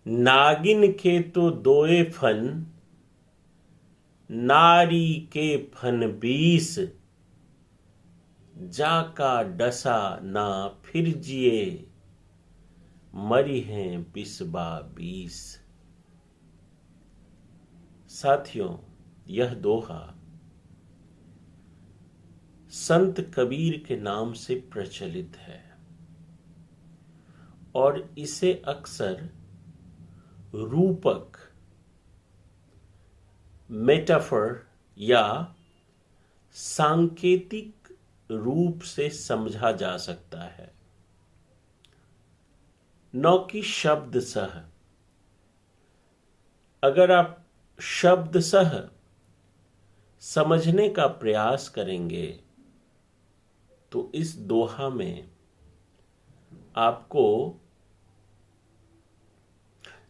नागिन के तो दोए फन, नारी के फन 20। जाका डसा ना फिर जिए, मरी हैं बिस्बा 20। साथियों, यह दोहा संत कबीर के नाम से प्रचलित है और इसे अक्सर रूपक, मेटाफर या सांकेतिक रूप से समझा जा सकता है, न कि शब्दशः। अगर आप शब्दशः समझने का प्रयास करेंगे तो इस दोहा में आपको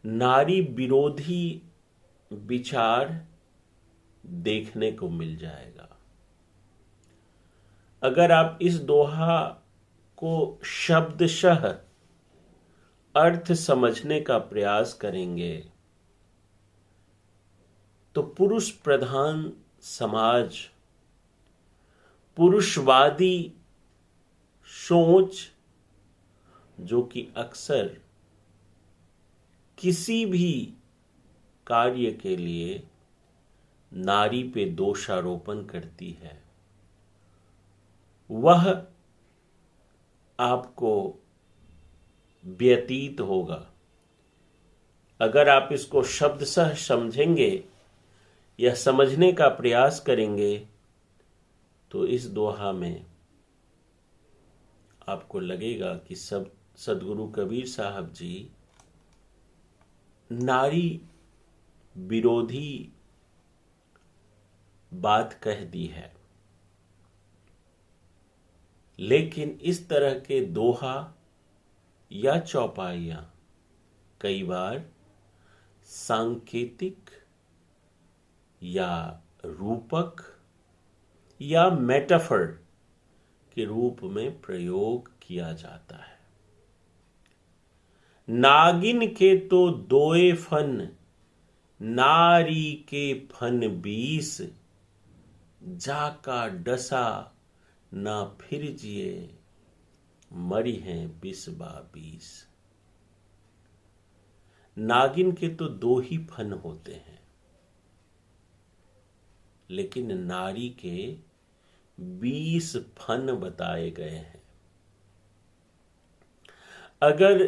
नारी विरोधी विचार देखने को मिल जाएगा। अगर आप इस दोहा को शब्दशः अर्थ समझने का प्रयास करेंगे तो पुरुष प्रधान समाज, पुरुषवादी सोच, जो कि अक्सर किसी भी कार्य के लिए नारी पे दोषारोपण करती है, वह आपको व्यतीत होगा। अगर आप इसको शब्दशः समझेंगे या समझने का प्रयास करेंगे तो इस दोहा में आपको लगेगा कि सब सदगुरु कबीर साहब जी नारी विरोधी बात कह दी है। लेकिन इस तरह के दोहा या चौपाइयां कई बार सांकेतिक या रूपक या मेटाफर के रूप में प्रयोग किया जाता है। नागिन के तो दोए फन, नारी के फन 20। जाका डसा ना फिर जिए, मरी हैं बिस्बा 20। नागिन के तो 2 ही फन होते हैं, लेकिन नारी के 20 फन बताए गए हैं। अगर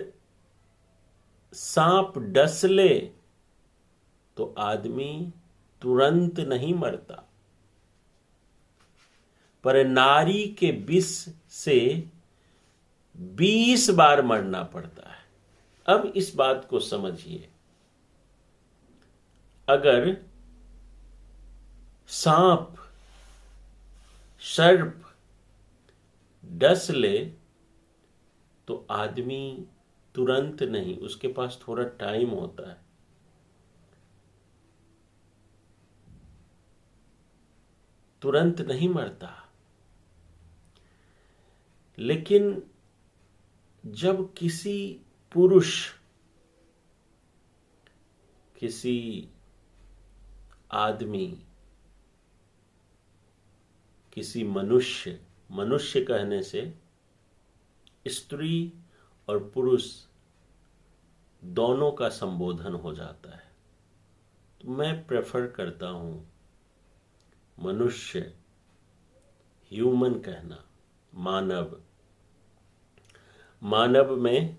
सांप डस ले तो आदमी तुरंत नहीं मरता, पर नारी के विष से 20 बार मरना पड़ता है। अब इस बात को समझिए, अगर सांप, सर्प डस ले तो आदमी तुरंत नहीं, उसके पास थोड़ा टाइम होता है। तुरंत नहीं मरता। लेकिन जब किसी पुरुष, किसी आदमी, किसी मनुष्य, मनुष्य कहने से स्त्री और पुरुष दोनों का संबोधन हो जाता है, तो मैं प्रेफर करता हूं मनुष्य, ह्यूमन कहना, मानव। मानव में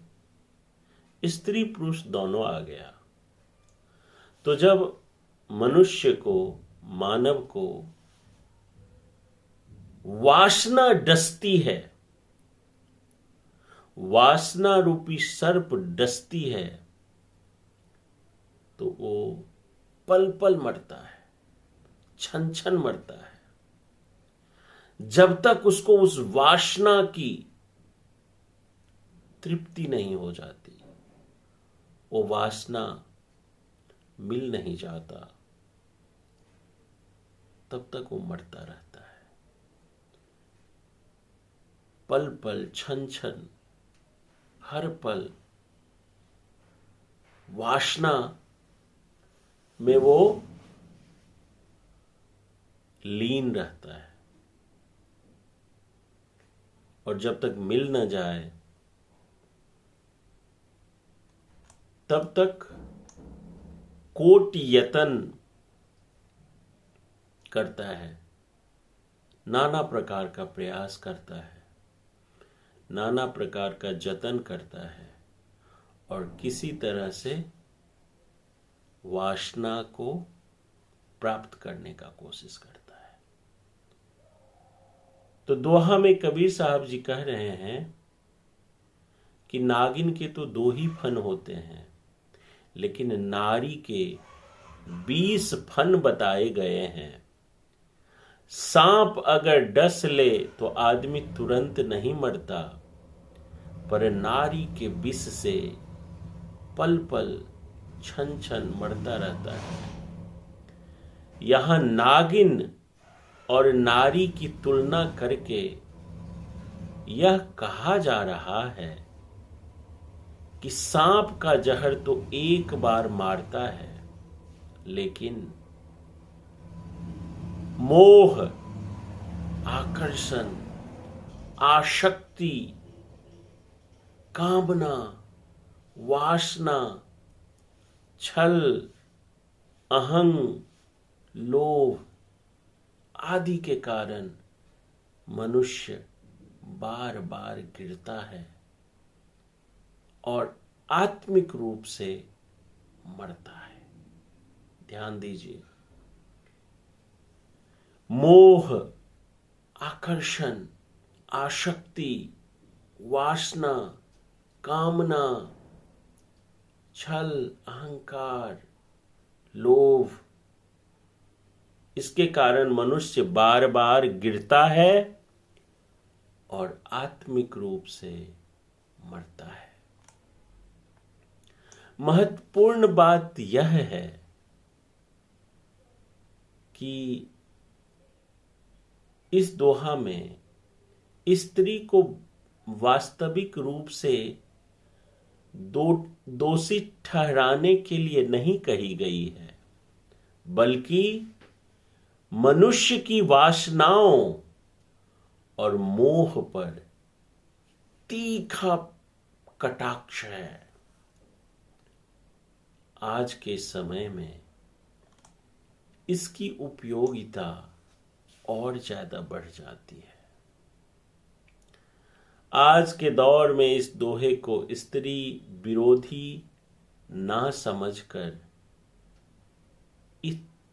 स्त्री पुरुष दोनों आ गया। तो जब मनुष्य को, मानव को वासना डसती है, वासना रूपी सर्प डसती है, तो वो पल पल मरता है, छन छन मरता है, जब तक उसको उस वासना की तृप्ति नहीं हो जाती, वो वासना मिल नहीं जाता, तब तक वो मरता रहता है। पल पल, छन छन, हर पल वासना में वो लीन रहता है, और जब तक मिल न जाए तब तक कोटि यतन करता है, नाना प्रकार का प्रयास करता है, नाना प्रकार का जतन करता है, और किसी तरह से वासना को प्राप्त करने का कोशिश करता है। तो दोहा में कबीर साहब जी कह रहे हैं कि नागिन के तो 2 ही फन होते हैं, लेकिन नारी के 20 फन बताए गए हैं। सांप अगर डस ले तो आदमी तुरंत नहीं मरता, पर नारी के विष से पल पल छन छन मरता रहता है। यहां नागिन और नारी की तुलना करके यह कहा जा रहा है कि सांप का जहर तो एक बार मारता है, लेकिन मोह, आकर्षण, आसक्ति, कामना, वासना, छल, अहंग, लोभ आदि के कारण मनुष्य बार बार गिरता है और आत्मिक रूप से मरता है। ध्यान दीजिए, मोह, आकर्षण, आसक्ति, वासना, कामना, छल, अहंकार, लोभ, इसके कारण मनुष्य बार बार गिरता है और आत्मिक रूप से मरता है। महत्वपूर्ण बात यह है कि इस दोहा में स्त्री को वास्तविक रूप से दोषी ठहराने के लिए नहीं कही गई है, बल्कि मनुष्य की वासनाओं और मोह पर तीखा कटाक्ष है। आज के समय में इसकी उपयोगिता और ज्यादा बढ़ जाती है। आज के दौर में इस दोहे को स्त्री विरोधी ना समझकर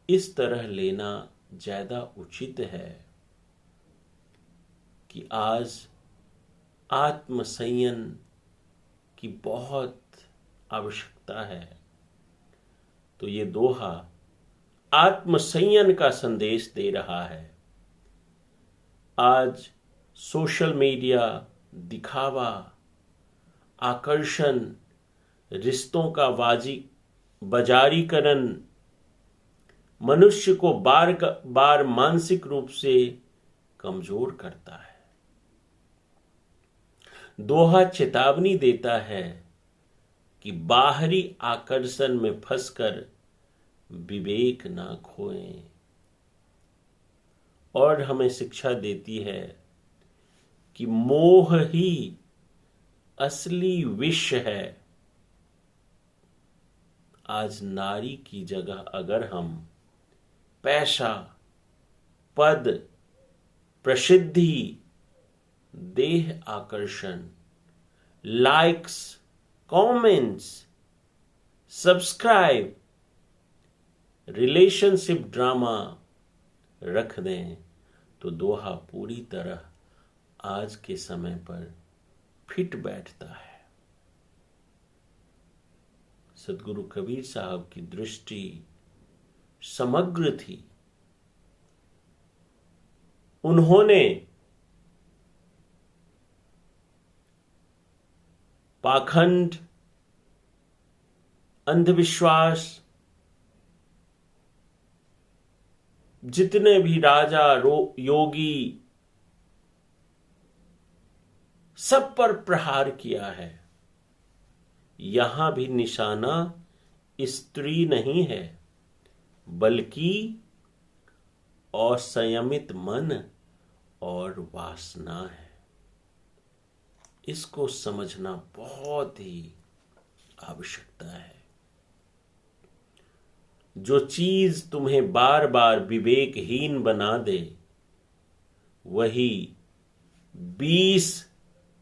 इस तरह लेना ज्यादा उचित है कि आज आत्मसंयम की बहुत आवश्यकता है। तो ये दोहा आत्मसंयम का संदेश दे रहा है। आज सोशल मीडिया, दिखावा, आकर्षण, रिश्तों का बाजारीकरण मनुष्य को बार बार मानसिक रूप से कमजोर करता है। दोहा चेतावनी देता है कि बाहरी आकर्षण में फंसकर विवेक ना खोएं, और हमें शिक्षा देती है कि मोह ही असली विष है। आज नारी की जगह अगर हम पैसा, पद, प्रसिद्धि, देह आकर्षण, likes, comments, subscribe, relationship drama रख दें तो दोहा पूरी तरह आज के समय पर फिट बैठता है। सदगुरु कबीर साहब की दृष्टि समग्र थी। उन्होंने पाखंड, अंधविश्वास, जितने भी राजा योगी, सब पर प्रहार किया है। यहां भी निशाना स्त्री नहीं है, बल्कि असंयमित मन और वासना है। इसको समझना बहुत ही आवश्यकता है। जो चीज तुम्हें बार बार विवेकहीन बना दे, वही 20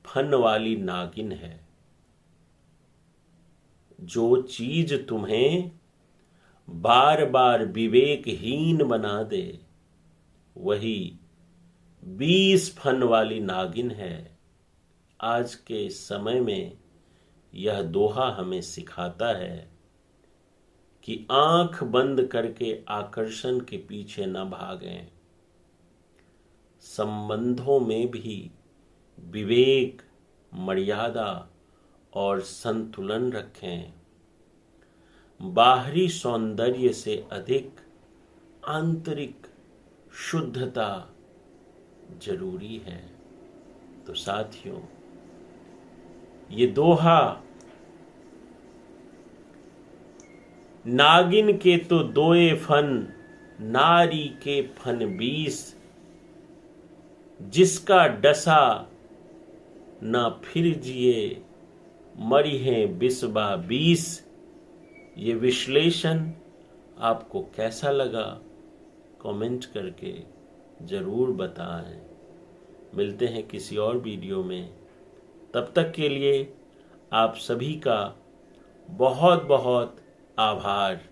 फन वाली नागिन है। जो चीज तुम्हें बार बार विवेकहीन बना दे, वही 20 फन वाली नागिन है। आज के समय में यह दोहा हमें सिखाता है कि आंख बंद करके आकर्षण के पीछे न भागें। संबंधों में भी विवेक, मर्यादा और संतुलन रखें। बाहरी सौंदर्य से अधिक आंतरिक शुद्धता जरूरी है। तो साथियों, ये दोहा नागिन के तो दोए फन, नारी के फन 20, जिसका डसा ना फिर जिए, मरी हैं बिस्बा 20। ये विश्लेषण आपको कैसा लगा, कमेंट करके जरूर बताएं। मिलते हैं किसी और वीडियो में। तब तक के लिए आप सभी का बहुत बहुत आभार।